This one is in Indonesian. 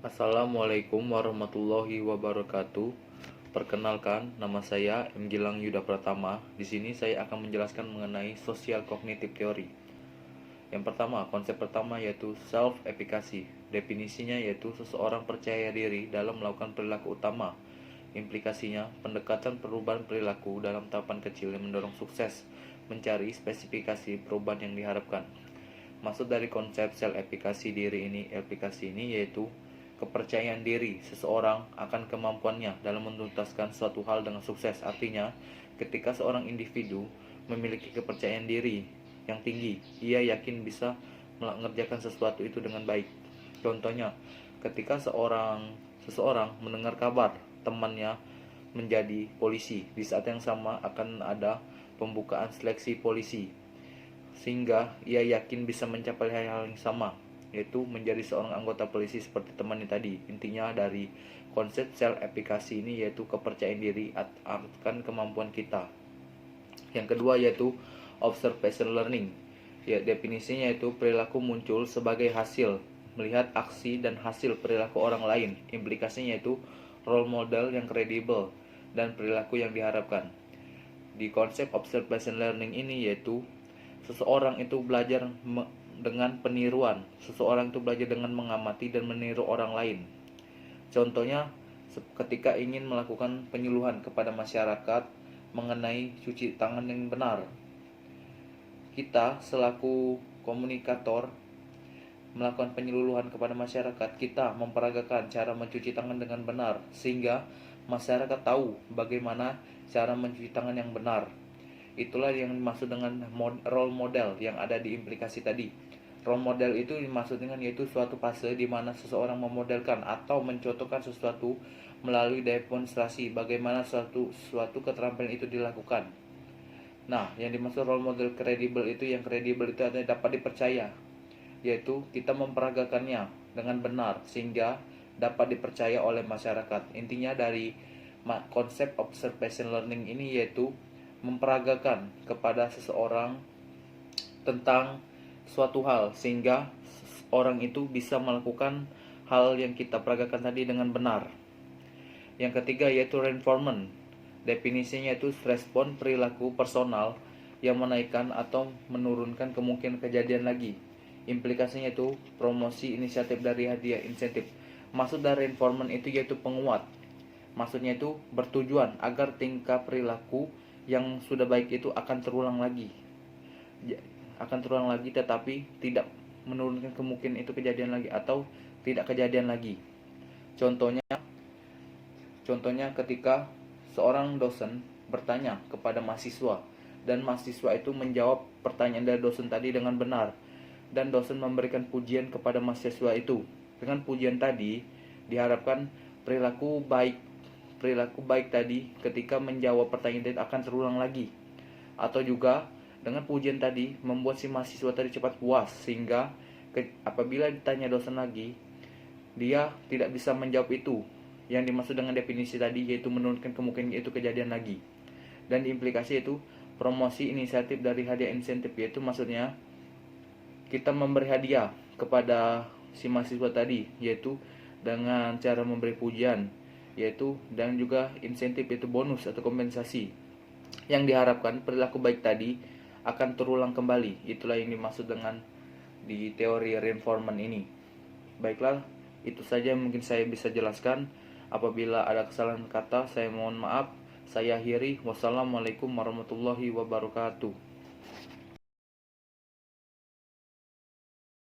Assalamualaikum warahmatullahi wabarakatuh. Perkenalkan, nama saya M. Gilang Yuda Pratama. Di sini saya akan menjelaskan mengenai social cognitive theory. Yang pertama, konsep pertama yaitu self-efficacy. Definisinya yaitu seseorang percaya diri dalam melakukan perilaku utama. Implikasinya, pendekatan perubahan perilaku dalam tahapan kecil yang mendorong sukses mencari spesifikasi perubahan yang diharapkan. Maksud dari konsep self-efficacy ini yaitu kepercayaan diri seseorang akan kemampuannya dalam menuntaskan suatu hal dengan sukses. Artinya, ketika seorang individu memiliki kepercayaan diri yang tinggi, ia yakin bisa mengerjakan sesuatu itu dengan baik. Contohnya, ketika seseorang mendengar kabar temannya menjadi polisi, di saat yang sama akan ada pembukaan seleksi polisi, sehingga ia yakin bisa mencapai hal yang sama, yaitu menjadi seorang anggota polisi seperti temannya tadi. Intinya dari konsep self-efficacy ini yaitu kepercayaan diri akan kemampuan kita. Yang kedua yaitu observation learning. Ya, definisinya yaitu perilaku muncul sebagai hasil melihat aksi dan hasil perilaku orang lain. Implikasinya yaitu role model yang kredibel dan perilaku yang diharapkan. Di konsep observation learning ini yaitu seseorang itu belajar dengan peniruan. Seseorang itu belajar dengan mengamati dan meniru orang lain. Contohnya, ketika ingin melakukan penyuluhan kepada masyarakat mengenai cuci tangan yang benar, kita selaku komunikator melakukan penyuluhan kepada masyarakat, kita memperagakan cara mencuci tangan dengan benar, sehingga masyarakat tahu bagaimana cara mencuci tangan yang benar. Itulah yang dimaksud dengan role model yang ada di implikasi tadi. Role model itu dimaksud dengan yaitu suatu fase di mana seseorang memodelkan atau mencontohkan sesuatu melalui demonstrasi bagaimana suatu keterampilan itu dilakukan. Nah, yang dimaksud role model kredibel itu, yang kredibel itu artinya dapat dipercaya, yaitu kita memperagakannya dengan benar sehingga dapat dipercaya oleh masyarakat. Intinya dari konsep observation learning ini yaitu memperagakan kepada seseorang tentang suatu hal sehingga orang itu bisa melakukan hal yang kita peragakan tadi dengan benar. Yang ketiga yaitu reinforcement. Definisinya itu respon perilaku personal yang menaikkan atau menurunkan kemungkinan kejadian lagi. Implikasinya itu promosi inisiatif dari hadiah insentif. Maksud dari reinforcement itu yaitu penguat. Maksudnya itu bertujuan agar tingkah perilaku yang sudah baik itu akan terulang lagi. Tetapi tidak menurunkan kemungkinan itu kejadian lagi atau tidak kejadian lagi. Contohnya ketika seorang dosen bertanya kepada mahasiswa dan mahasiswa itu menjawab pertanyaan dari dosen tadi dengan benar, dan dosen memberikan pujian kepada mahasiswa itu. Dengan pujian tadi diharapkan perilaku baik tadi ketika menjawab pertanyaan tadi akan terulang lagi. Atau juga dengan pujian tadi membuat si mahasiswa tadi cepat puas sehingga apabila ditanya dosen lagi, dia tidak bisa menjawab itu. Yang dimaksud dengan definisi tadi yaitu menurunkan kemungkinan itu kejadian lagi. Dan diimplikasi itu promosi inisiatif dari hadiah insentif, yaitu maksudnya kita memberi hadiah kepada si mahasiswa tadi, yaitu dengan cara memberi pujian, yaitu dan juga insentif, yaitu bonus atau kompensasi. Yang diharapkan perilaku baik tadi akan terulang kembali. Itulah yang dimaksud dengan di teori reinforcement ini. Baiklah, itu saja yang mungkin saya bisa jelaskan. Apabila ada kesalahan kata, saya mohon maaf. Saya akhiri. Wassalamualaikum warahmatullahi wabarakatuh.